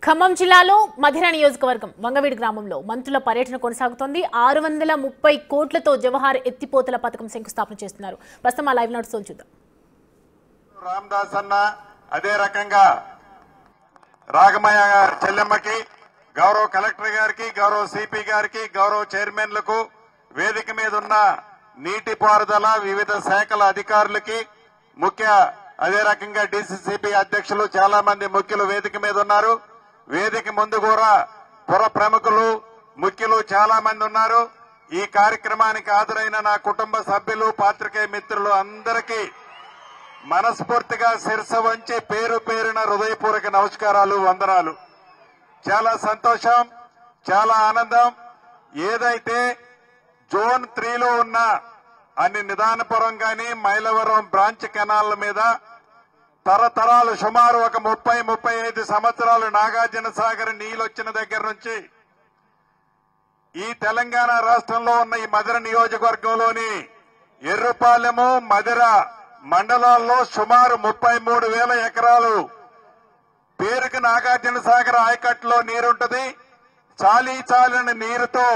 ఖమ్మం జిల్లాలో మధిర నియోజకవర్గం వంగవీడు గ్రామంలో మంత్రుల పర్యటన కొనసాగుతోంది. 630 కోట్లతో జవహర్ ఎత్తిపోతల పథకం శంకుస్థాపన చేస్తున్నారు. ప్రస్తుతం ఆ లైవ్ నోట్స్ చూద్దాం. రామదాస్ అన్న అదే రకంగా రాగమయ్య చెల్లెమ్మకి, గౌరవ కలెక్టర్ గారికి, గౌరవ సిపి గారికి, గౌరవ చైర్మన్లకు, వేదిక మీద ఉన్న నీటిపారుదల వివిధ శాఖల అధికారులకి, ముఖ్య అదే రకంగా డిసిసిపి అధ్యక్షులు చాలా మంది ముఖ్యులు వేదిక మీద ఉన్నారు. వేదిక ముందు కూడా పుర ప్రముఖులు ముఖ్యులు చాలా మంది ఉన్నారు. ఈ కార్యక్రమానికి హాజరైన నా కుటుంబ సభ్యులు, పాత్రికేయ మిత్రులు అందరికీ మనస్ఫూర్తిగా శిరస వంచి పేరు పేరున హృదయపూర్వక నమస్కారాలు, వందనాలు. చాలా సంతోషం, చాలా ఆనందం. ఏదైతే జోన్ 3లో ఉన్న అన్ని నిదానపురం గాని మైలవరం బ్రాంచ్ కెనాళ్ల మీద తరతరాలు సుమారు ఒక 30-35 సంవత్సరాలు నాగార్జున సాగర్ నీళ్ళు వచ్చిన దగ్గర నుంచి ఈ తెలంగాణ రాష్ట్రంలో ఉన్న ఈ మధిర నియోజకవర్గంలోని ఎర్రుపాలెము, మధిర మండలాల్లో సుమారు 33,000 ఎకరాలు పేరుకి నాగార్జున సాగర్ ఆయకట్టులో నీరుంటది. చాలీ చాలని నీరుతో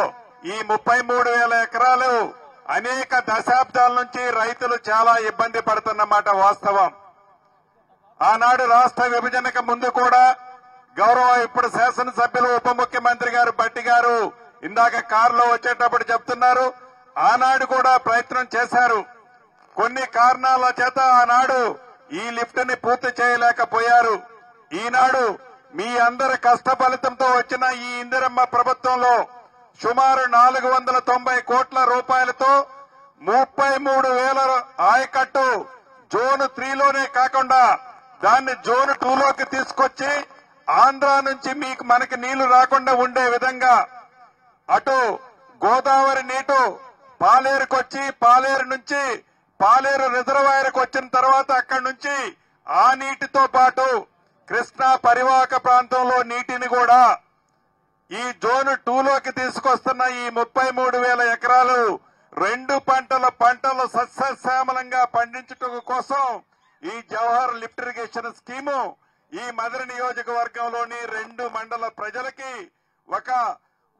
ఈ 33,000 ఎకరాలు అనేక దశాబ్దాల నుంచి రైతులు చాలా ఇబ్బంది పడుతున్నమాట వాస్తవం. ఆనాడు రాష్ట్ర విభజనకు ముందు కూడా గౌరవ ఇప్పుడు శాసనసభ్యులు ఉప ముఖ్యమంత్రి గారు భట్టి గారు ఇందాక కారులో వచ్చేటప్పుడు చెప్తున్నారు, ఆనాడు కూడా ప్రయత్నం చేశారు. కొన్ని కారణాల చేత ఆనాడు ఈ లిఫ్ట్ ని పూర్తి చేయలేకపోయారు. ఈనాడు మీ అందరి కష్ట ఫలితంతో వచ్చిన ఈ ఇందిరమ్మ ప్రభుత్వంలో సుమారు 490 కోట్ల రూపాయలతో 33,000 ఆయకట్టు జోన్ 3లోనే కాకుండా దాన్ని జోన్ 2లోకి తీసుకొచ్చి ఆంధ్ర నుంచి మనకి నీళ్లు రాకుండా ఉండే విధంగా అటు గోదావరి నీటు పాలేరుకొచ్చి, పాలేరు నుంచి పాలేరు రిజర్వాయర్కి వచ్చిన తర్వాత అక్కడి నుంచి ఆ నీటితో పాటు కృష్ణా పరివాహక ప్రాంతంలో నీటిని కూడా ఈ జోన్ 2లోకి తీసుకొస్తున్న ఈ 33,000 ఎకరాలు రెండు పంటలు సస్యశ్యామలంగా పండించటం కోసం ఈ జవహర్ లిఫ్ట్ ఇరిగేషన్ స్కీము ఈ మధిర నియోజకవర్గంలోని 2 మండల ప్రజలకి ఒక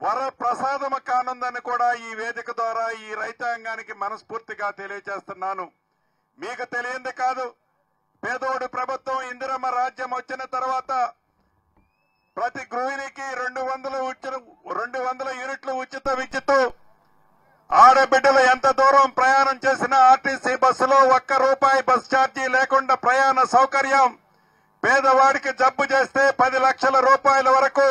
వరప్రసాదము కానుందని కూడా ఈ వేదిక ద్వారా ఈ రైతాంగానికి మనస్ఫూర్తిగా తెలియజేస్తున్నాను. మీకు తెలియంది కాదు, పేదోడి ప్రభుత్వం ఇందిరమ్మ రాజ్యం వచ్చిన తర్వాత ప్రతి గృహిణికి 200 యూనిట్లు ఉచిత విద్యుత్, ఆడబిడ్డలు ఎంత దూరం ప్రయాణం చేసినా ఆర్టీసీ బస్సులో ₹1 బస్ ఛార్జీ లేకుండా ప్రయాణ సౌకర్యం, పేదవాడికి జబ్బు చేస్తే 10 లక్షల రూపాయల వరకు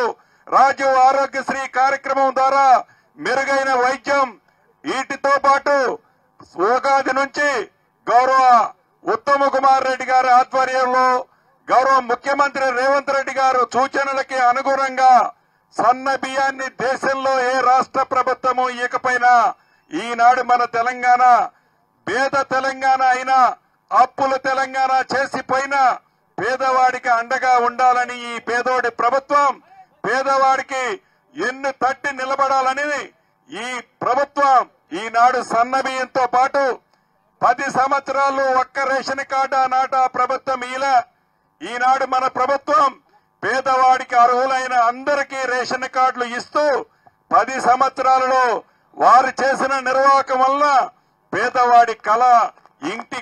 రాజీవ్ ఆరోగ్యశ్రీ కార్యక్రమం ద్వారా మెరుగైన వైద్యం. వీటితో పాటు ఉగాది నుంచి గౌరవ ఉత్తమ్ కుమార్ రెడ్డి గారి ఆధ్వర్యంలో గౌరవ ముఖ్యమంత్రి రేవంత్ రెడ్డి గారు సూచనలకి అనుగుణంగా సన్న బియ్యాన్ని దేశంలో ఏ రాష్ట్ర ప్రభుత్వము ఇకపైనా ఈనాడు మన తెలంగాణ పేద తెలంగాణ అయినా అప్పుల తెలంగాణ చేసిపోయినా పేదవాడికి అండగా ఉండాలని ఈ పేదోడి ప్రభుత్వం పేదవాడికి ఎన్ను తట్టి నిలబడాలని ఈ ప్రభుత్వం ఈనాడు సన్న బియ్యంతో పాటు 10 సంవత్సరాలు ఒక్క రేషన్ కార్డు ఆనాట ప్రభుత్వం ఈనాడు మన ప్రభుత్వం పేదవాడికి అర్హులైన అందరికీ రేషన్ కార్డులు ఇస్తూ 10 సంవత్సరాలలో వారు చేసిన నిర్వాహకం వల్ల పేదవాడి కళ ఇంటి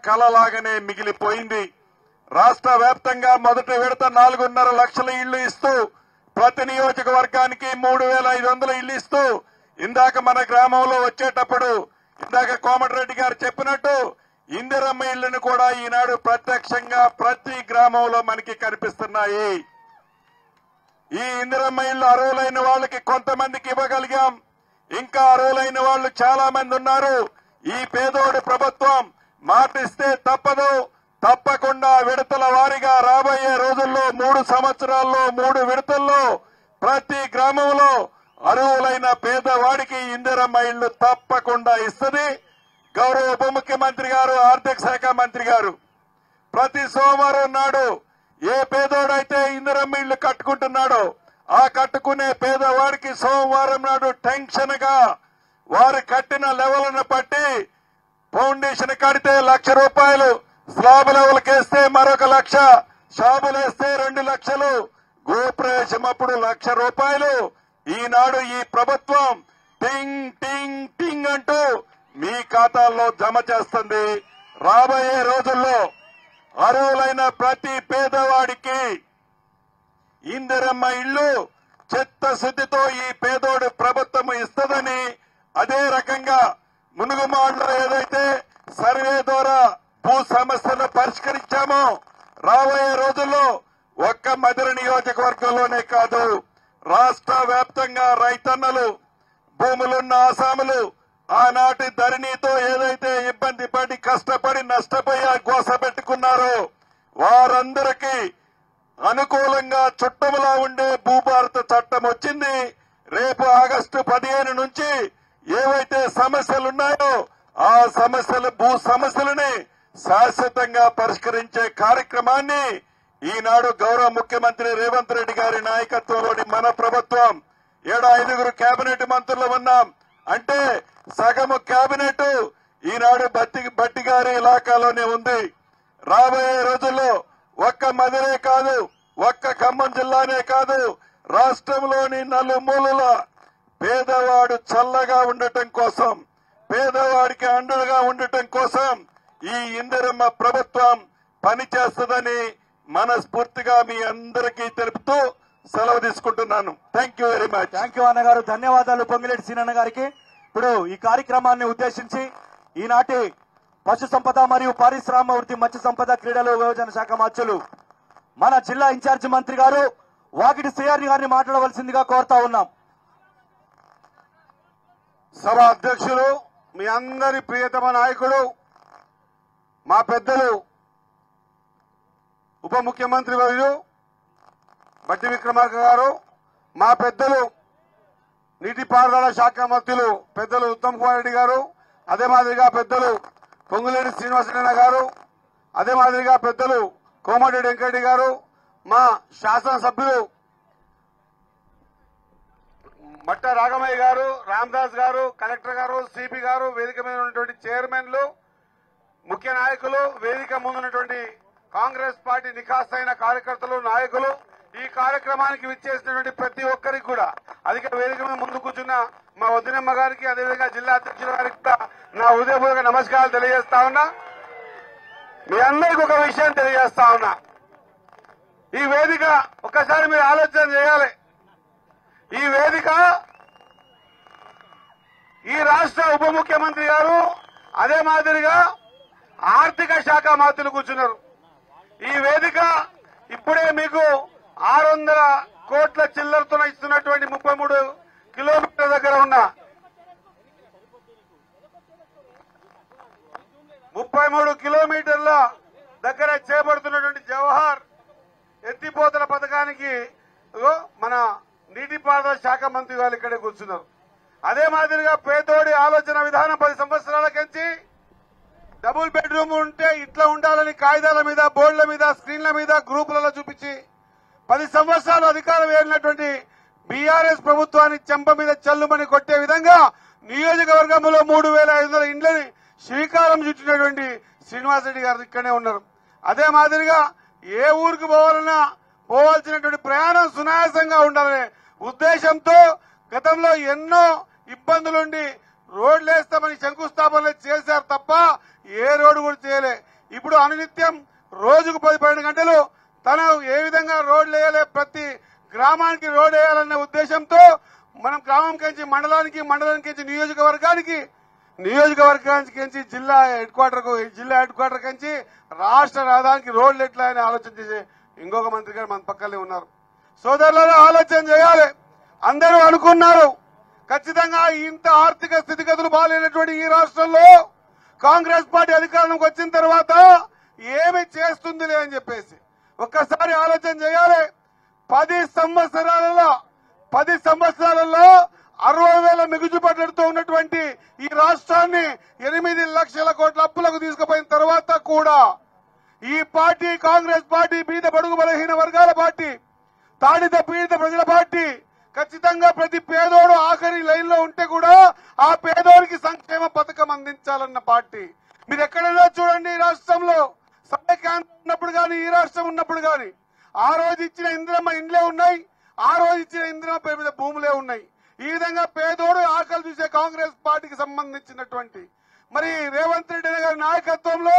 కళలాగానే మిగిలిపోయింది. రాష్ట్ర వ్యాప్తంగా మొదటి విడత 4.5 లక్షల ఇళ్లు ఇస్తూ ప్రతి నియోజకవర్గానికి 3,500 ఇళ్లు ఇస్తూ ఇందాక మన గ్రామంలో వచ్చేటప్పుడు ఇందాక కోమటిరెడ్డి గారు చెప్పినట్టు ఇందిరమ్మ ఇళ్లను కూడా ఈనాడు ప్రత్యక్షంగా ప్రతి గ్రామంలో మనకి కనిపిస్తున్నాయి. ఈ ఇందిరమ్మ ఇళ్లు అర్హులైన వాళ్ళకి కొంతమందికి ఇవ్వగలిగాం, ఇంకా అర్హులైన వాళ్ళు చాలా మంది ఉన్నారు. ఈ పేదోడి ప్రభుత్వం మాటిస్తే తప్పదు, తప్పకుండా విడతల వారీగా రాబోయే రోజుల్లో 3 సంవత్సరాల్లో 3 విడతల్లో ప్రతి గ్రామంలో అర్హులైన పేదవాడికి ఇందిరమ్మ ఇళ్లు తప్పకుండా ఇస్తుంది. గౌరవ ఉప ముఖ్యమంత్రి గారు, ఆర్థిక శాఖ మంత్రి గారు ప్రతి సోమవారం నాడు ఏ పేదోడైతే ఇందిరమ్మ ఇళ్లు కట్టుకుంటున్నాడో ఆ కట్టుకునే పేదవాడికి సోమవారం నాడు టెన్షన్ గా వారు కట్టిన లెవెల్ను బట్టి ఫౌండేషన్ కడితే ₹1,00,000, స్లాబ్ లెవెల్ కేస్తే మరొక 1,00,000, షాబులేస్తే 2 లక్షలు, గృహప్రవేశం అప్పుడు 1,00,000 రూపాయలు ఈనాడు ఈ ప్రభుత్వం టింగ్ టింగ్ టింగ్ అంటూ మీ ఖాతాల్లో జమ చేస్తుంది. రాబోయే రోజుల్లో అర్హులైన ప్రతి పేదవాడికి ఇందిరమ్మ ఇళ్లు చిత్తశుద్ధితో ఈ పేదోడు ప్రభుత్వం ఇస్తుందని, అదే రకంగా మునుగుమాడులో ఏదైతే సర్వే ద్వారా భూ సమస్యలు పరిష్కరించామో రాబోయే రోజుల్లో ఒక్క మధిర నియోజకవర్గంలోనే కాదు రాష్ట్ర వ్యాప్తంగా రైతన్నలు భూములున్న ఆసాములు ఆనాటి ధరణితో ఏదైతే ఇబ్బంది పడి కష్టపడి నష్టపోయి గోస పెట్టుకున్నారో వారందరికీ అనుకూలంగా చుట్టములా ఉండే భూభారత చట్టం వచ్చింది. రేపు ఆగస్టు 15 నుంచి ఏవైతే సమస్యలున్నాయో ఆ భూ సమస్యలని శాశ్వతంగా పరిష్కరించే కార్యక్రమాన్ని ఈనాడు గౌరవ ముఖ్యమంత్రి రేవంత్ రెడ్డి గారి నాయకత్వంలోని మన ప్రభుత్వం 5 కేబినెట్ మంత్రులు ఉన్నాం. అంటే సగము కేబినెట్ ఈనాడు బట్టి గారి ఇలాకాలోనే ఉంది. రాబోయే రోజుల్లో ఒక్క మధిరే కాదు, ఒక్క ఖమ్మం జిల్లానే కాదు, రాష్ట్రంలోని నలుమూలల పేదవాడు చల్లగా ఉండటం కోసం, పేదవాడికి అండగా ఉండటం కోసం ఈ ఇందిరమ్మ ప్రభుత్వం పనిచేస్తుందని మనస్ఫూర్తిగా మీ అందరికీ తెలుపుతూ సెలవు తీసుకుంటున్నాను. Thank you very much. Thank you అన్నగారు, ధన్యవాదాలు పొంగిరెడ్డి సీనన్న గారికి. ఇప్పుడు ఈ కార్యక్రమాన్ని ఉద్దేశించి ఈనాటి పశు సంపద మరియు పారిశ్రామిక వృత్తి మత్స్య సంపద క్రీడలు యువజన శాఖ మంత్రులు మన జిల్లా ఇన్ఛార్జి మంత్రి గారు వాకిటి శ్రీహరి గారిని మాట్లాడవలసిందిగా కోరుతా ఉన్నాం. సభ అధ్యక్షులు, మీ అందరి ప్రియతమ నాయకుడు, మా పెద్దలు ఉప ముఖ్యమంత్రి వర్యులు బట్టి విక్రమార్క గారు, మా పెద్దలు నీటిపారుదల శాఖ మంత్రులు పెద్దలు ఉత్తమ్ కుమార్ రెడ్డి గారు, అదే మాదిరిగా పెద్దలు పొంగులేటి శ్రీనివాసరెడ్డి గారు, అదే మాదిరిగా పెద్దలు కోమటిరెడ్డి వెంకరెడ్డి గారు, మా శాసనసభ్యులు మట్ట రాఘమయ్య గారు, రామదాస్ గారు, కలెక్టర్ గారు, సిపి గారు, వేదిక మీద ఉన్నటువంటి చైర్మన్లు, ముఖ్య నాయకులు, వేదిక ముందున్నటువంటి కాంగ్రెస్ పార్టీ నిఖాసైన కార్యకర్తలు, నాయకులు, ఈ కార్యక్రమానికి విచ్చేసినటువంటి ప్రతి ఒక్కరికి కూడా అధిక వేదిక మీద ముందు కూర్చున్న మా వదినమ్మ గారికి, అదేవిధంగా జిల్లా అధ్యక్షుల గారికి కూడా నా హృదయపూర్వక నమస్కారాలు తెలియజేస్తా ఉన్నా. మీ అందరికీ ఒక విషయం తెలియజేస్తా ఉన్నా. ఈ వేదిక ఒక్కసారి మీరు ఆలోచన చేయాలి. ఈ వేదిక ఈ రాష్ట్ర ఉప ముఖ్యమంత్రి గారు, అదే మాదిరిగా ఆర్థిక శాఖ మంత్రులు కూర్చున్నారు. ఈ వేదిక ఇప్పుడే మీకు 600 కోట్ల చిల్లరతో ఇస్తున్నటువంటి 33 కిలోమీటర్ల దగ్గర ఉన్న 33 కిలోమీటర్ల దగ్గర చేపడుతున్నటువంటి జవహర్ ఎత్తిపోతల పథకానికి మన నీటిపారుదల శాఖ మంత్రి గారు ఇక్కడే కూర్చున్నారు. అదే మాదిరిగా పేదోడి ఆలోచన విధానం 10 సంవత్సరాల కంచి డబుల్ బెడ్రూమ్ ఉంటే ఇట్లా ఉండాలని కాగితాల మీద, బోర్డుల మీద, స్క్రీన్ల మీద, గ్రూపులలో చూపించి 10 సంవత్సరాలు అధికారం ఏలినటువంటి బీఆర్ఎస్ ప్రభుత్వాన్ని చెంప మీద చల్లుమని కొట్టే విధంగా నియోజకవర్గంలో 3,500 ఇండ్లని శ్రీకారం చుట్టినటువంటి శ్రీనివాసరెడ్డి గారు ఇక్కడే ఉన్నారు. అదే మాదిరిగా ఏ ఊరికి పోవాలన్నా పోవాల్సినటువంటి ప్రయాణం సునాయాసంగా ఉండాలనే ఉద్దేశంతో గతంలో ఎన్నో ఇబ్బందులుండి రోడ్లు వేస్తామని శంకుస్థాపనలు చేశారు తప్ప ఏ రోడ్డు కూడా చేయలే. ఇప్పుడు అనునిత్యం రోజుకు 10-12 గంటలు తను ఏ విధంగా రోడ్లు వేయాలి, ప్రతి గ్రామానికి రోడ్ వేయాలనే ఉద్దేశంతో మనం గ్రామం కంచి మండలానికి, మండలానికి కంచి నియోజకవర్గానికి కంచి జిల్లా హెడ్ క్వార్టర్ కంచి రాష్ట్ర రాజధానికి రోడ్లు ఎట్లా అని ఆలోచన చేసే ఇంకొక మంత్రి గారు మన పక్కనే ఉన్నారు. సోదరులను ఆలోచన చేయాలి. అందరూ అనుకున్నారు ఖచ్చితంగా ఇంత ఆర్థిక స్థితిగతులు బాగాలేనటువంటి ఈ రాష్ట్రంలో కాంగ్రెస్ పార్టీ అధికారంలోకి వచ్చిన తర్వాత ఏమి చేస్తుందిలే అని చెప్పేసి ఒక్కసారి ఆలోచన చేయాలి. 10 సంవత్సరాలలో 60,000 మిగుజుపడ్డతో ఉన్నటువంటి ఈ రాష్ట్రాన్ని 8 లక్షల కోట్ల అప్పులకు తీసుకుపోయిన తర్వాత కూడా ఈ పార్టీ, కాంగ్రెస్ పార్టీ, బీద బడుగు బలహీన వర్గాల పార్టీ, తాడిత పీడిత ప్రజల పార్టీ ఖచ్చితంగా ప్రతి పేదోడు ఆఖరి లైన్ లో ఉంటే కూడా ఆ పేదోడికి సంక్షేమ పథకం అందించాలన్న పార్టీ. మీరు ఎక్కడైనా చూడండి, ఈ రాష్ట్రంలో సమైక్యాంధ్ర ఉన్నప్పుడు కానీ, ఈ రాష్ట్రం ఉన్నప్పుడు కానీ ఆ రోజు ఇచ్చిన ఇందిరమ్మ ఇండ్లే ఉన్నాయి, ఆ రోజు ఇచ్చిన ఇందిరమ్మ పేరు మీద భూములే ఉన్నాయి. ఈ విధంగా పేదోడు ఆకలి చూసే కాంగ్రెస్ పార్టీకి సంబంధించినటువంటి మరి రేవంత్ రెడ్డి గారి నాయకత్వంలో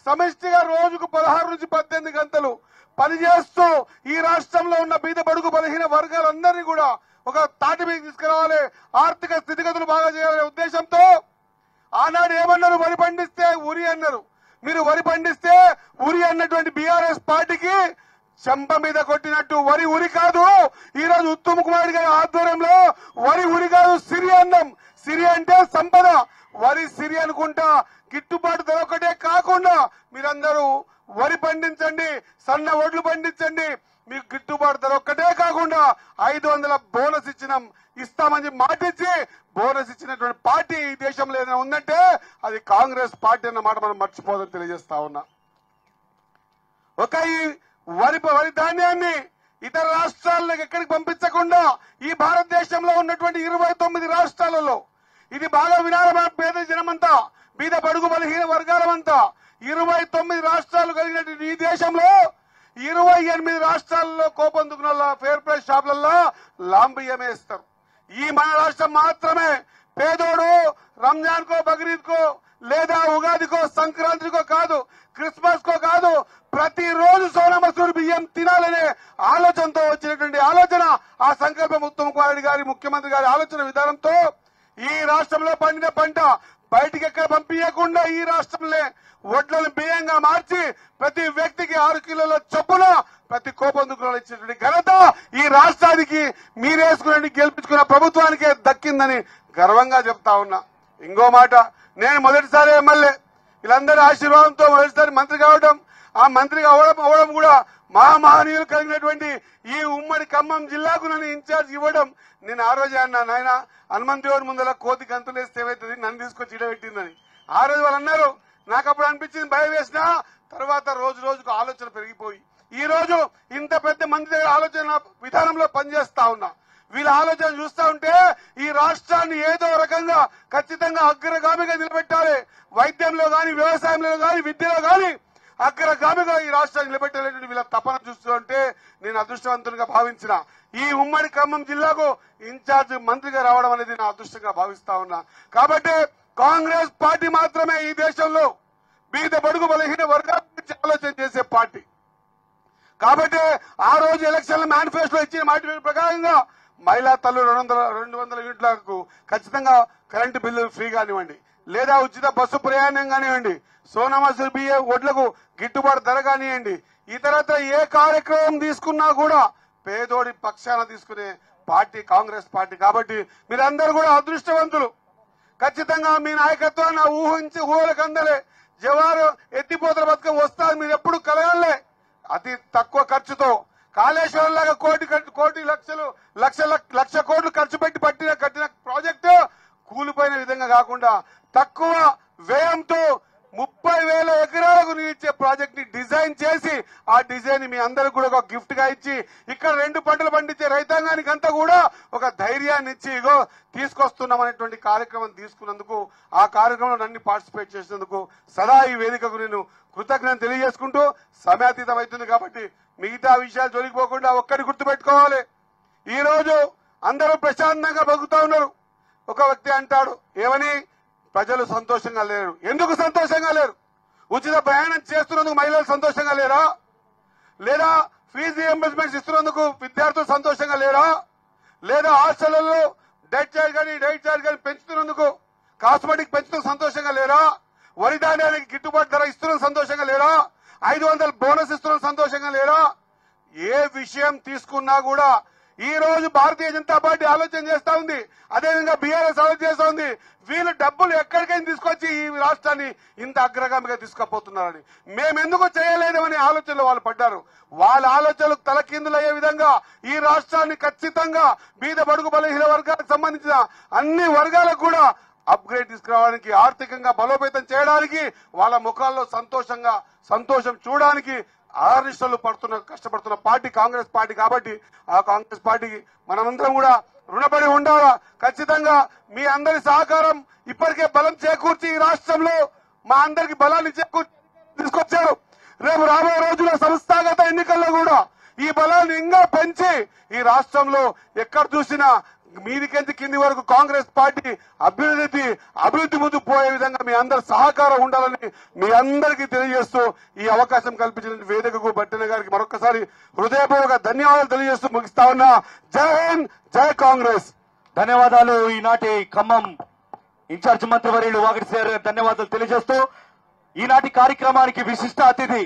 సమిష్టిగా రోజుకు 16 నుంచి 18 గంటలు పనిచేస్తూ ఈ రాష్ట్రంలో ఉన్న బీద బడుగు బలహీన వర్గాలందరినీ కూడా ఒక తాటి మీద తీసుకురావాలి, ఆర్థిక స్థితిగతులు బాగా చేయాలనే ఉద్దేశంతో ఆనాడు ఏమన్నారు, వరి పండిస్తే ఉరి అన్నారు. మీరు వరి పండిస్తే ఉరి అన్నటువంటి బీఆర్ఎస్ పార్టీకి చెంప మీద కొట్టినట్టు వరి ఉరి కాదు. ఈ రోజు ఉత్తమ్ కుమార్ గారి ఆధ్వర్యంలో వరి ఉరి కాదు, సిరి అన్నం. సిరి అంటే సంపద, వరి సిరి అనుకుంటా గిట్టుబాటు ధర ఒకటే కాకుండా మీరందరూ వరి పండించండి, సన్న ఒడ్లు పండించండి, మీకు గిట్టుబాటు ధర ఒక్కటే కాకుండా 500 బోనస్ ఇస్తామని మాటిచ్చి బోనస్ ఇచ్చినటువంటి పార్టీ ఈ దేశంలో ఏదైనా ఉందంటే అది కాంగ్రెస్ పార్టీ అన్న మాట మనం మర్చిపోదని తెలియజేస్తా ఉన్నా. ఈ వరి ధాన్యాన్ని ఇతర రాష్ట్రాలకు ఎక్కడికి పంపించకుండా ఈ భారతదేశంలో ఉన్నటువంటి 29 రాష్ట్రాలలో ఇది బాగా వినాలమైన పేద జనమంతా, బీద బడుగు బలహీన వర్గాలమంతా 29 రాష్ట్రాలు కలిగినటువంటి ఈ దేశంలో 28 రాష్ట్రాల్లో కోపందుకున్న ఫేర్ ప్రైస్ షాపులలో లాంబియ్యమే ఇస్తారు. ఈ మన రాష్ట్రం మాత్రమే పేదోడు రంజాన్ కో, బక్రీద్ కో, లేదా ఉగాదికో, సంక్రాంతికో కాదు, క్రిస్మస్ కో కాదు, ప్రతిరోజు సోనా మసూరి బియ్యం తినాలనే ఆలోచనతో వచ్చినటువంటి ఆలోచన, ఆ సంకల్పం ఉత్తమ్ కుమార్ రెడ్డి గారి ముఖ్యమంత్రి గారి ఆలోచన విధానంతో ఈ రాష్ట్రంలో పండిన పంట బయటికి ఎక్కడ పంపించకుండా ఈ రాష్ట్రంలో వడ్లను బియ్యంగా మార్చి ప్రతి వ్యక్తికి 6 కిలోల చొప్పున ప్రతి కోపందుకులు ఇచ్చినటువంటి ఘనత ఈ రాష్ట్రానికి మీరేసుకుని గెలిపించుకున్న ప్రభుత్వానికే దక్కిందని గర్వంగా చెప్తా ఉన్నా. ఇంకో మాట, నేను మొదటిసారి ఎమ్మెల్యే, వీళ్ళందరి ఆశీర్వాదంతో మొదటిసారి మంత్రి కావడం, ఆ మంత్రిగా అవడం కూడా మహామహనీయులు కలిగినటువంటి ఈ ఉమ్మడి ఖమ్మం జిల్లాకు నన్ను ఇన్ఛార్జ్ ఇవ్వడం, నేను ఆ రోజే అన్నా, నాయన హనుమంత్ దేవుడి ముందర కోతి గంతులు వేస్తే ఏమవుతుంది, నన్ను తీసుకొచ్చి ఇడబెట్టిందని. ఆ రోజు వాళ్ళు అన్నారు, నాకు అప్పుడు అనిపించింది, భయం వేసిన తర్వాత రోజు రోజుకు ఆలోచన పెరిగిపోయి ఈ రోజు ఇంత పెద్ద మంది దగ్గర ఆలోచన విధానంలో పనిచేస్తా ఉన్నా. వీళ్ళ ఆలోచన చూస్తా ఉంటే ఈ రాష్ట్రాన్ని ఏదో రకంగా ఖచ్చితంగా అగ్రగామిగా నిలబెట్టాలి, వైద్యంలో గాని, వ్యవసాయంలో గాని, విద్యలో గాని అగ్రగామిగా ఈ రాష్ట్రాన్ని నిలబెట్టాలనేటువంటి వీళ్ళ తపన చూస్తుంటే నేను అదృష్టవంతునిగా భావించిన. ఈ ఉమ్మడి ఖమ్మం జిల్లాకు ఇన్ఛార్జ్ మంత్రిగా రావడం అనేది నా అదృష్టంగా భావిస్తా ఉన్నా. కాబట్టి కాంగ్రెస్ పార్టీ మాత్రమే ఈ దేశంలో బీద బడుగు బలహీన వర్గాల గురించి ఆలోచన చేసే పార్టీ. కాబట్టి ఆ రోజు ఎలక్షన్ మేనిఫెస్టో ఇచ్చిన మాట ప్రకారంగా మహిళా తల్లు 200 యూనిట్లకు ఖచ్చితంగా కరెంటు బిల్లు ఫ్రీ కానివ్వండి, లేదా ఉచిత బస్సు ప్రయాణం కానివ్వండి, సోనా మసూరి బియ్యం వడ్లకు గిట్టుబాటు ధర కానివ్వండి, ఇతరత్ర ఏ కార్యక్రమం తీసుకున్నా కూడా పేదోడి పక్షాన తీసుకునే పార్టీ కాంగ్రెస్ పార్టీ. కాబట్టి మీరందరూ కూడా అదృష్టవంతులు. ఖచ్చితంగా మీ నాయకత్వాన్ని ఊహలకు అందలే జవారు ఎత్తిపోతల పథకం వస్తా మీరు ఎప్పుడు కలగలే. అతి తక్కువ ఖర్చుతో కాళేశ్వరం లాగా లక్ష కోట్లు ఖర్చు పెట్టి కట్టిన ప్రాజెక్టు కూలిపోయిన విధంగా కాకుండా తక్కువ వ్యయంతో 30,000 ఎకరాలకు నీరిచ్చే ప్రాజెక్ట్ ని డిజైన్ చేసి ఆ డిజైన్ మీ అందరికి కూడా ఒక గిఫ్ట్ గా ఇచ్చి ఇక్కడ 2 పంటలు పండించే రైతాంగానికి అంతా కూడా ఒక ధైర్యాన్ని ఇచ్చి ఇగో తీసుకొస్తున్నాం అనేటువంటి కార్యక్రమం తీసుకున్నందుకు, ఆ కార్యక్రమంలో నన్ను పార్టిసిపేట్ చేసినందుకు సదా ఈ వేదికకు నేను కృతజ్ఞత తెలియజేసుకుంటూ, సమయాతీతం అవుతుంది కాబట్టి మిగతా విషయాలు జోలికిపోకుండా ఒక్కటి గుర్తుపెట్టుకోవాలి. ఈ రోజు అందరూ ప్రశాంతంగా బతుకుతా ఉన్నారు. ఒక వ్యక్తి అంటాడు, ఏమని, ప్రజలు సంతోషంగా లేరు. ఎందుకు సంతోషంగా లేరు? ఉచిత ప్రయాణం చేస్తున్నందుకు మహిళలు సంతోషంగా లేరా? లేదా ఫీజు రియంబర్స్మెంట్స్ ఇస్తున్నందుకు విద్యార్థులు సంతోషంగా లేరా? లేదా హాస్టళ్లలో డైట్ చార్జ్ కానీ పెంచుతున్నందుకు, కాస్మెటిక్ పెంచుతున్న సంతోషంగా లేరా? వరి ధాన్యానికి గిట్టుబాటు ధర ఇస్తున్న సంతోషంగా లేరా? 500 బోనస్ ఇస్తున్న సంతోషంగా లేరా? ఏ విషయం తీసుకున్నా కూడా ఈ రోజు భారతీయ జనతా పార్టీ ఆలోచన చేస్తా ఉంది, అదేవిధంగా బీఆర్ఎస్ ఆలోచన చేస్తా ఉంది. వీళ్ళు డబ్బులు ఎక్కడికైనా తీసుకొచ్చి ఈ రాష్ట్రాన్ని ఇంత అగ్రగామిగా తీసుకుపోతున్నారని, మేమెందుకు చేయలేదనే ఆలోచనలో వాళ్ళు పడ్డారు. వాళ్ళ ఆలోచనలకు తలకిందులయ్యే విధంగా ఈ రాష్ట్రాన్ని ఖచ్చితంగా బీద బడుగు బలహీన వర్గాలకు సంబంధించిన అన్ని వర్గాలకు కూడా అప్గ్రేడ్ తీసుకురావడానికి, ఆర్థికంగా బలోపేతం చేయడానికి, వాళ్ళ ముఖాల్లో సంతోషం చూడడానికి ఆర్నిష్టలు కష్టపడుతున్న పార్టీ కాంగ్రెస్ పార్టీ. కాబట్టి ఆ కాంగ్రెస్ పార్టీకి మనమందరం కూడా రుణపడి ఉండాలా. ఖచ్చితంగా మీ అందరి సహకారం ఇప్పటికే బలం చేకూర్చి ఈ రాష్ట్రంలో మా అందరికి బలాన్ని తీసుకొచ్చారు. రేపు రాబోయే రోజుల్లో సంస్థాగత ఎన్నికల్లో కూడా ఈ బలాన్ని ఇంకా పెంచి ఈ రాష్ట్రంలో ఎక్కడ చూసినా మీదికెంచి కింది వరకు కాంగ్రెస్ పార్టీ అభివృద్ధి ముందు పోయే విధంగా మీ అందరి సహకారం ఉండాలని మీ అందరికీ తెలియజేస్తూ ఈ అవకాశం కల్పించిన వేదికకు భట్టిన గారికి మరొకసారి హృదయపూర్వక ధన్యవాదాలు తెలియజేస్తూ ముగిస్తా ఉన్నా. జై హింద్, జై కాంగ్రెస్. ధన్యవాదాలు. ఈనాటి ఖమ్మం ఇన్ఛార్జ్ మంత్రివర్యులు వాగిడి శ్రీ గారికి ధన్యవాదాలు తెలియజేస్తూ ఈనాటి కార్యక్రమానికి విశిష్ట అతిథి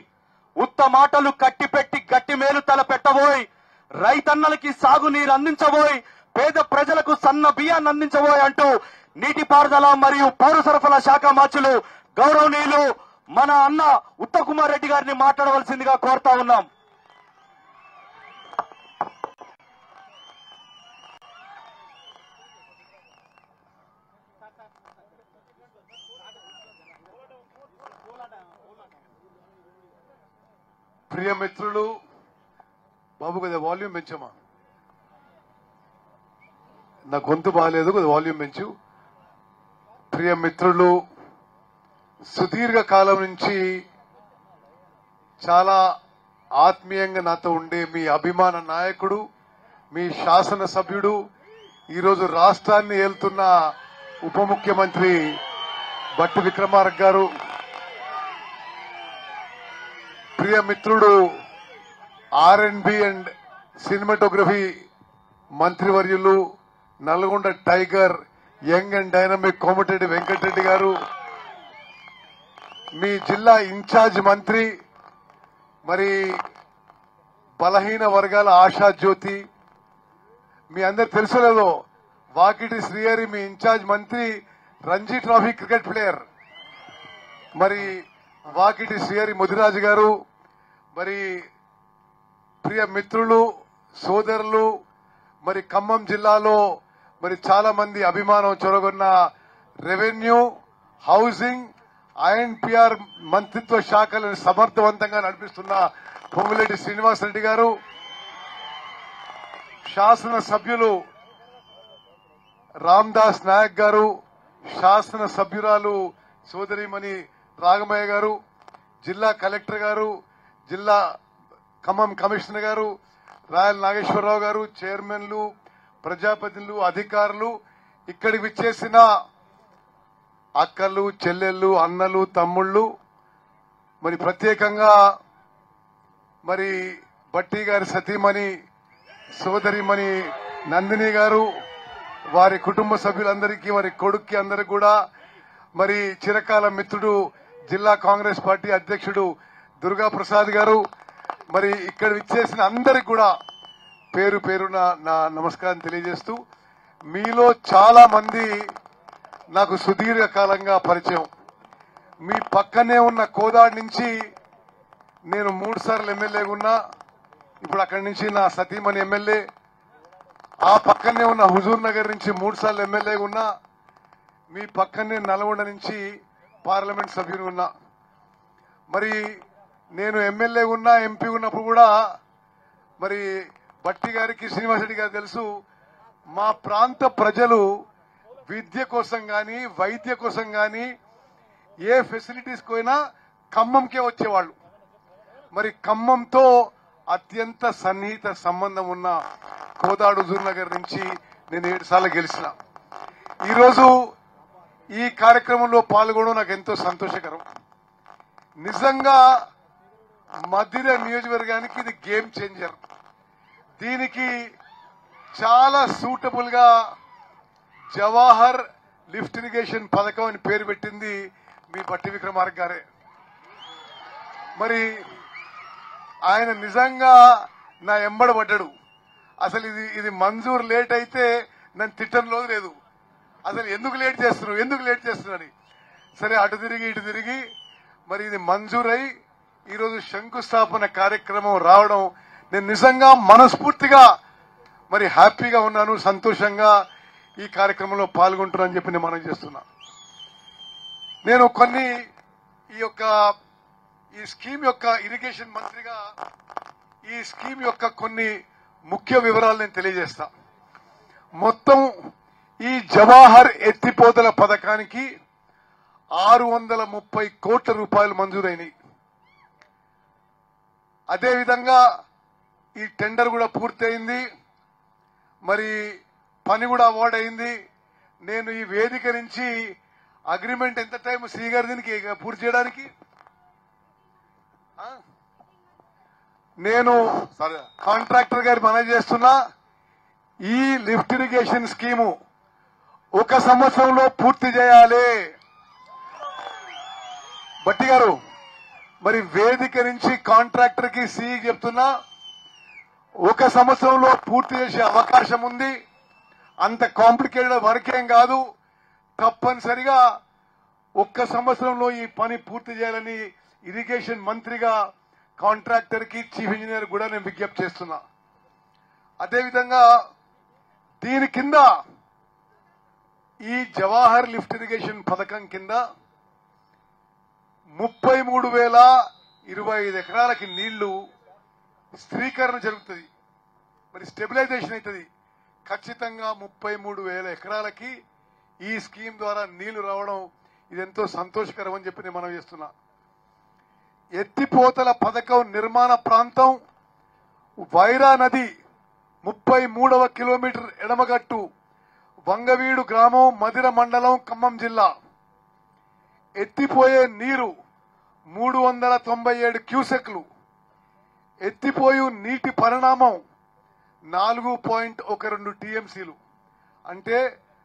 ఉత్త మాటలు కట్టిపెట్టి గట్టి మేలు తల పెట్టబోయ్, రైతన్నలకి సాగునీరు అందించబోయ్, పేద ప్రజలకు సన్న బియ్యాన్ని అందించబోయ్ అంటూ నీటిపారుదల మరియు పౌర సరఫరా శాఖ మంత్రులు గౌరవనీయులు మన అన్న ఉత్తమ్ కుమార్ రెడ్డి గారిని మాట్లాడవలసిందిగా కోరుతా ఉన్నాం. ప్రియ మిత్రులు, బాబు కొద్దిగా వాల్యూమ్ పెంచమా, నా గొంతు బాగాలేదు, కొద్దిగా వాల్యూమ్ పెంచు. ప్రియ మిత్రులు, సుదీర్ఘ కాలం నుంచి చాలా ఆత్మీయంగా నాతో ఉండే మీ అభిమాన నాయకుడు, మీ శాసనసభ్యుడు, ఈరోజు రాష్ట్రాన్ని ఏలుతున్న ఉప ముఖ్యమంత్రి భట్టి విక్రమార్క గారు, ప్రియ మిత్రుడు R&B అండ్ సినిమాటోగ్రఫీ మంత్రివర్యులు, Nalgonda tiger young and dynamic Komatireddy Venkatareddy గారు, మీ జిల్లా ఇన్ఛార్జ్ మంత్రి, మరి బలహీన వర్గాల ఆశా జ్యోతి, మీ అందరు తెలుసులేదో వాకిటి శ్రీహరి మీ ఇన్ఛార్జ్ మంత్రి, రంజీ ట్రోఫీ క్రికెట్ ప్లేయర్, మరి వాకిటి శ్రీహరి ముదిరాజు గారు, మరి ప్రియ మిత్రులు, సోదరులు, మరి ఖమ్మం జిల్లాలో మరి చాలా మంది అభిమానం చొరగొన్న రెవెన్యూ, హౌసింగ్, INPR మంత్రిత్వ శాఖలను సమర్థవంతంగా నడిపిస్తున్న పొంగులేటి శ్రీనివాసరెడ్డి గారు, శాసనసభ్యులు రామ్దాస్ నాయక్ గారు, శాసనసభ్యురాలు సోదరిమణి రాగమయ్య గారు, జిల్లా కలెక్టర్ గారు, జిల్లా ఖమ్మం కమిషనర్ గారు, రాయల్ నాగేశ్వరరావు గారు, చైర్మన్లు, ప్రజాప్రతినిధులు, అధికారులు, ఇక్కడికి విచ్చేసిన అక్కలు, చెల్లెళ్ళు, అన్నలు, తమ్ముళ్ళు, మరి ప్రత్యేకంగా మరి భట్టి గారి సతీమణి సోదరిమణి నందిని గారు, వారి కుటుంబ సభ్యులందరికీ, వారి కొడుక్కి అందరికి కూడా, మరి చిరకాల మిత్రుడు జిల్లా కాంగ్రెస్ పార్టీ అధ్యక్షుడు దుర్గా ప్రసాద్ గారు, మరి ఇక్కడ విచ్చేసిన అందరికి కూడా పేరు పేరున నా నమస్కారం తెలియజేస్తూ, మీలో చాలా మంది నాకు సుదీర్ఘ కాలంగా పరిచయం. మీ పక్కనే ఉన్న కోదాడి నుంచి నేను 3 సార్లు ఎమ్మెల్యేగా ఉన్నా, ఇప్పుడు అక్కడి నుంచి నా సతీమణి ఎమ్మెల్యే, ఆ పక్కనే ఉన్న హుజూర్ నగర్ నుంచి 3 సార్లు ఎమ్మెల్యేగా ఉన్నా, మీ పక్కనే నల్గొండ నుంచి పార్లమెంట్ సభ్యుని ఉన్నా. మరి నేను ఎమ్మెల్యే ఉన్నా, ఎంపీ ఉన్నప్పుడు కూడా మరి భట్టి గారికి, శ్రీనివాసరెడ్డి గారికి తెలుసు, మా ప్రాంత ప్రజలు విద్య కోసం గాని, వైద్య కోసం గాని, ఏ ఫెసిలిటీస్ పోయినా ఖమ్మంకే వచ్చేవాళ్ళు. మరి ఖమ్మంతో అత్యంత సన్నిహిత సంబంధం ఉన్న కోదాడు హుజూర్ నగర్ నుంచి నేను 7 సార్లు గెలిచిన. ఈరోజు ఈ కార్యక్రమంలో పాల్గొనడం నాకు ఎంతో సంతోషకరం. నిజంగా మధిర నియోజకవర్గానికి ఇది గేమ్ చేంజర్. దీనికి చాలా సూటబుల్ గా జవహర్ లిఫ్ట్ ఇరిగేషన్ పథకం అని పేరు పెట్టింది మీ భట్టి విక్రమార్క గారే. మరి ఆయన నిజంగా నా ఎంబడ పడ్డాడు. అసలు ఇది మంజూరు లేట్ అయితే నన్ను తిట్టంలో లేదు, అసలు ఎందుకు లేట్ చేస్తున్నావు, సరే అటు తిరిగి ఇటు తిరిగి మరి ఇది మంజూరై ఈరోజు శంకుస్థాపన కార్యక్రమం రావడం నేను నిజంగా మనస్ఫూర్తిగా మరి హ్యాపీగా ఉన్నాను, సంతోషంగా ఈ కార్యక్రమంలో పాల్గొంటున్నానని చెప్పి నేను మనం చేస్తున్నా. నేను కొన్ని ఈ స్కీమ్ యొక్క ఇరిగేషన్ మంత్రిగా ఈ స్కీమ్ యొక్క కొన్ని ముఖ్య వివరాలు నేను తెలియజేస్తా. మొత్తం ఈ జవహర్ ఎత్తిపోతల పథకానికి 630 కోట్ల రూపాయలు మంజూరైనవి. అదేవిధంగా ఈ టెండర్ కూడా పూర్తయింది, మరి పని కూడా అవార్డ్ అయింది. నేను ఈ వేదిక నుంచి అగ్రిమెంట్ ఎంత టైం సి గారు దీనికి పూర్తి చేయడానికి నేను కాంట్రాక్టర్ గారి మనవి చేస్తున్నా. ఈ లిఫ్ట్ ఇరిగేషన్ స్కీము 1 సంవత్సరంలో పూర్తి చేయాలి. బట్టి గారు మరి వేదిక నుంచి కాంట్రాక్టర్ కి సి చెప్తున్నా, 1 సంవత్సరంలో పూర్తి చేసే అవకాశం ఉంది. అంత కాంప్లికేటెడ్ వర్క్ ఏం కాదు. తప్పనిసరిగా 1 సంవత్సరంలో ఈ పని పూర్తి చేయాలని ఇరిగేషన్ మంత్రిగా కాంట్రాక్టర్ కి చీఫ్ ఇంజనీర్ కూడా నేను విజ్ఞప్తి చేస్తున్నా. అదేవిధంగా దీని కింద ఈ జవహర్ లిఫ్ట్ ఇరిగేషన్ పథకం కింద 33,025 ఎకరాలకి నీళ్లు స్థిరీకరణ జరుగుతుంది, మరి స్టెబిలైజేషన్ అవుతుంది. ఖచ్చితంగా 33,000 ఎకరాలకి ఈ స్కీమ్ ద్వారా నీళ్లు రావడం ఇదెంతో సంతోషకరం అని చెప్పి నేను మనం చేస్తున్నా. ఎత్తిపోతల పథకం నిర్మాణ ప్రాంతం వైరా నది 33వ కిలోమీటర్ ఎడమగట్టు, వంగవీడు గ్రామం, మదిర మండలం, ఖమ్మం జిల్లా. ఎత్తిపోయే నీరు 397 క్యూసెక్లు. ఎత్తిపోయు నీటి పరిణామం 4.12 టీఎంసీలు. అంటే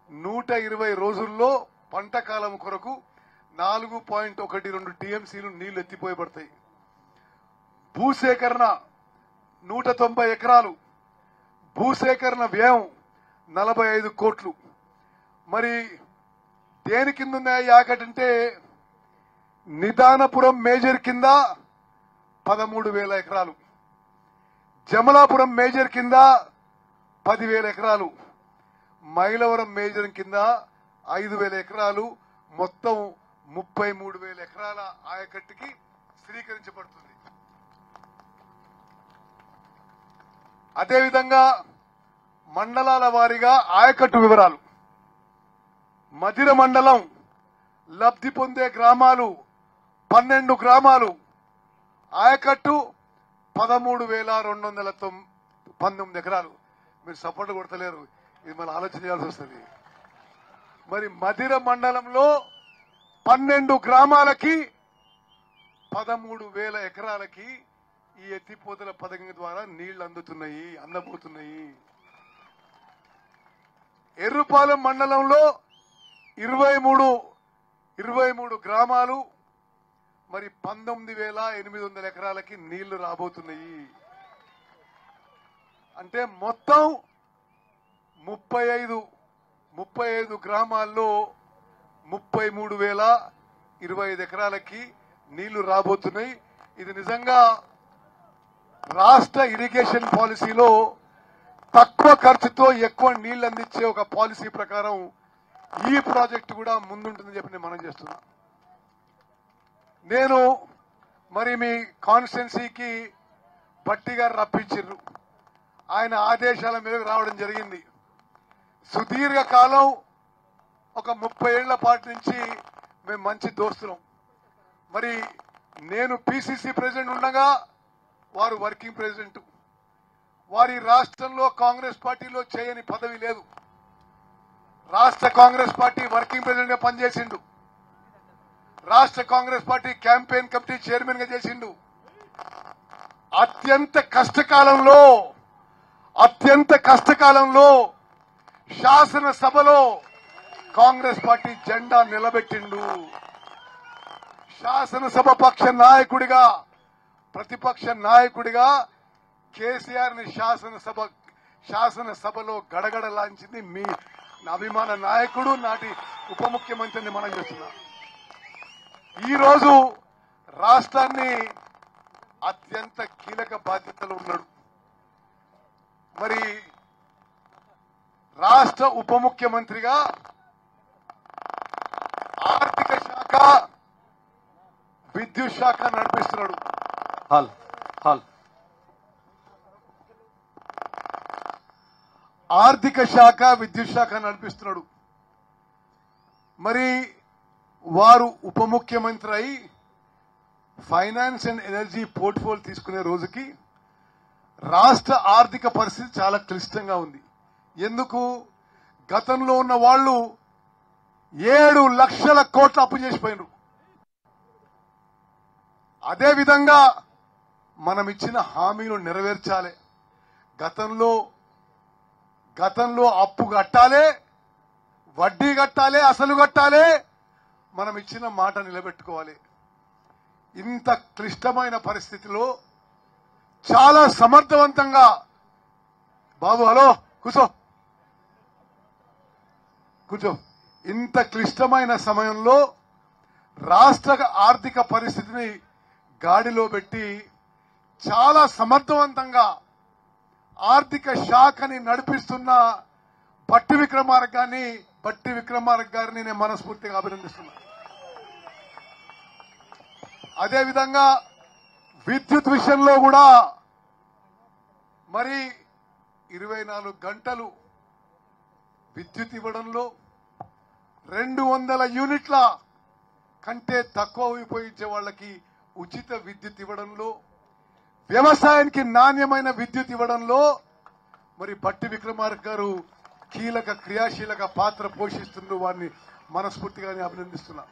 120 రోజుల్లో పంట కాలం కొరకు 4.12 టీఎంసీలు నీళ్లు ఎత్తిపోయబడతాయి. భూసేకరణ 190 ఎకరాలు. భూసేకరణ వ్యయం 45 కోట్లు. మరి దేని కింద ఉన్నాయి యాకటంటే నిదానపురం మేజర్ కింద 13,000 ఎకరాలు, జమలాపురం మేజర్ కింద 10,000 ఎకరాలు, మైలవరం మేజర్ కింద 5,000 ఎకరాలు, మొత్తం 33,000 ఎకరాల ఆయకట్టుకి స్థిరీకరించబడుతుంది. అదేవిధంగా మండలాల వారీగా ఆయకట్టు వివరాలు. మదిర మండలం లబ్ధి పొందే గ్రామాలు 12 గ్రామాలు. ఆయకట్టు 13,219 ఎకరాలు. మీరు సపోర్ట్ కొడతలేరు, ఇది మనం ఆలోచన చేయాల్సి వస్తుంది. మరి మదిర మండలంలో 12 గ్రామాలకి 13,000 ఎకరాలకి ఈ ఎత్తిపోతల పథకం ద్వారా నీళ్లు అందబోతున్నాయి. ఎర్రుపాలెం మండలంలో 23 గ్రామాలు, మరి 19,800 ఎకరాలకి నీళ్లు రాబోతున్నాయి. అంటే మొత్తం 35 గ్రామాల్లో 33,025 ఎకరాలకి నీళ్లు రాబోతున్నాయి. ఇది నిజంగా రాష్ట్ర ఇరిగేషన్ పాలసీలో తక్కువ ఖర్చుతో ఎక్కువ నీళ్లు అందించే ఒక పాలసీ ప్రకారం ఈ ప్రాజెక్టు కూడా ముందుంటుందని చెప్పి నేను మనం చేస్తున్నా. నేను మరి మీ కాన్స్టిట్యున్సీకి భట్టి గారు రప్పించారు. ఆయన ఆదేశాల మేరకు రావడం జరిగింది. సుదీర్ఘకాలం ఒక 30 ఏళ్ల పాటు నుంచి మేము మంచి దోస్తులం. మరి నేను పిసిసి ప్రెసిడెంట్ ఉండగా వారు వర్కింగ్ ప్రెసిడెంట్. వారి రాష్ట్రంలో కాంగ్రెస్ పార్టీలో చేయని పదవి లేదు. రాష్ట్ర కాంగ్రెస్ పార్టీ వర్కింగ్ ప్రెసిడెంట్ గా పనిచేసిండు. రాష్ట్ర Congress party campaign committee chairman గా చేసిండు. అత్యంత కష్టకాలంలో శాసనసభలో కాంగ్రెస్ పార్టీ జెండా నిలబెట్టిండు. శాసనసభ పక్ష నాయకుడిగా, ప్రతిపక్ష నాయకుడిగా కేసీఆర్ ని శాసనసభలో గడగడలాంచింది మీ అభిమాన నాయకుడు, నాటి ఉప ముఖ్యమంత్రిని మనం చేస్తున్నా. ఈ రోజు రాష్ట్రాన్ని అత్యంత కీలక బాధ్యతలు ఉన్నాడు. మరి రాష్ట్ర ఉప ముఖ్యమంత్రిగా ఆర్థిక శాఖ, విద్యుత్ శాఖ నడిపిస్తున్నాడు. ఆర్థిక శాఖ, విద్యుత్ శాఖ నడిపిస్తున్నాడు. మరి వారు ఉప ముఖ్యమంత్రి అయి ఫైనాన్స్ అండ్ ఎనర్జీ పోర్ట్ఫోలియో తీసుకునే రోజుకి రాష్ట్ర ఆర్థిక పరిస్థితి చాలా క్లిష్టంగా ఉంది. ఎందుకు? గతంలో ఉన్న వాళ్ళు 7 లక్షల కోట్ల అప్పు చేసిపోయినారు. అదేవిధంగా మనం ఇచ్చిన హామీలు నెరవేర్చాలి. గతంలో అప్పు కట్టాలి, వడ్డీ కట్టాలి, అసలు కట్టాలి. మనం ఇచ్చిన మాట నిలబెట్టుకోవాలి. ఇంత క్లిష్టమైన పరిస్థితిలో చాలా సమర్థవంతంగా బాబు హలో కూర్చో ఇంత క్లిష్టమైన సమయంలో రాష్ట్ర ఆర్థిక పరిస్థితిని గాడిలో పెట్టి చాలా సమర్థవంతంగా ఆర్థిక శాఖని నడిపిస్తున్న బట్టి విక్రమార్క గారిని నేను మనస్ఫూర్తిగా అభినందిస్తున్నాను. అదేవిధంగా విద్యుత్ విషయంలో కూడా మరి 24 గంటలు విద్యుత్ ఇవ్వడంలో 200 యూనిట్ల కంటే తక్కువ ఉపయోగించే వాళ్ళకి ఉచిత విద్యుత్ ఇవ్వడంలో, వ్యవసాయానికి నాణ్యమైన విద్యుత్ ఇవ్వడంలో మరి బట్టి విక్రమార్క గారు క్రియాశీలక పాత్ర పోషిస్తున్న వారిని మనస్ఫూర్తిగా అభినందిస్తున్నా.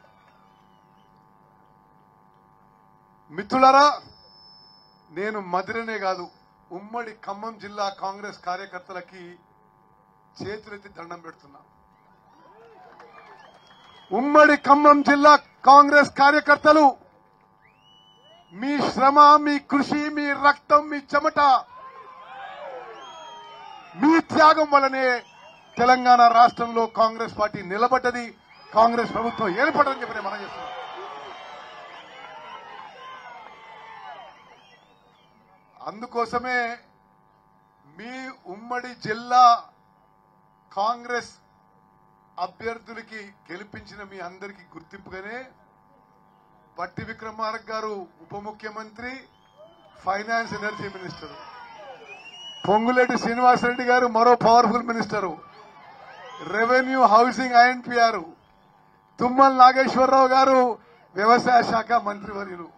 మిత్రులారా, నేను మధురనే కాదు ఉమ్మడి ఖమ్మం జిల్లా కాంగ్రెస్ కార్యకర్తలకి చేతులెత్తి దండం పెడుతున్నా. ఉమ్మడి ఖమ్మం జిల్లా కాంగ్రెస్ కార్యకర్తలు మీ శ్రమ, మీ కృషి, మీ రక్తం, మీ చెమట, మీ త్యాగం వల్లనే తెలంగాణ రాష్ట్రంలో కాంగ్రెస్ పార్టీ నిలబడ్డది, కాంగ్రెస్ ప్రభుత్వం ఏర్పడదని చెప్పి మనం చేస్తున్నాం. అందుకోసమే మీ ఉమ్మడి జిల్లా కాంగ్రెస్ అభ్యర్థులకి గెలిపించిన మీ అందరికీ గుర్తింపుగానే బట్టి విక్రమార్క గారు ఉప ముఖ్యమంత్రి, finance energy minister, Ponguleti Srinivasareddy గారు మరో powerful minister, revenue, housing, INPR, Tummala Nageswararao గారు వ్యవసాయ శాఖ మంత్రివర్యులు.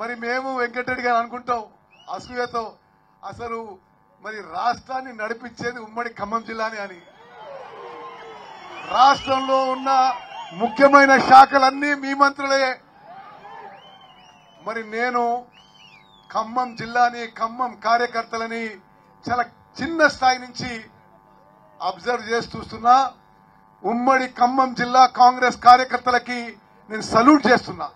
మరి మేము వెంకటరెడ్డి గారు అనుకుంటాం అసూయతో, అసలు మరి రాష్ట్రాన్ని నడిపించేది ఉమ్మడి ఖమ్మం జిల్లాని అని. రాష్ట్రంలో ఉన్న ముఖ్యమైన శాఖలన్నీ మీ మంత్రులే. మరి నేను ఖమ్మం జిల్లాని, ఖమ్మం కార్యకర్తలని చాలా చిన్న స్థాయి నుంచి అబ్జర్వ్ చేసి చూస్తున్నా. ఉమ్మడి ఖమ్మం జిల్లా కాంగ్రెస్ కార్యకర్తలకి నేను సల్యూట్ చేస్తున్నా.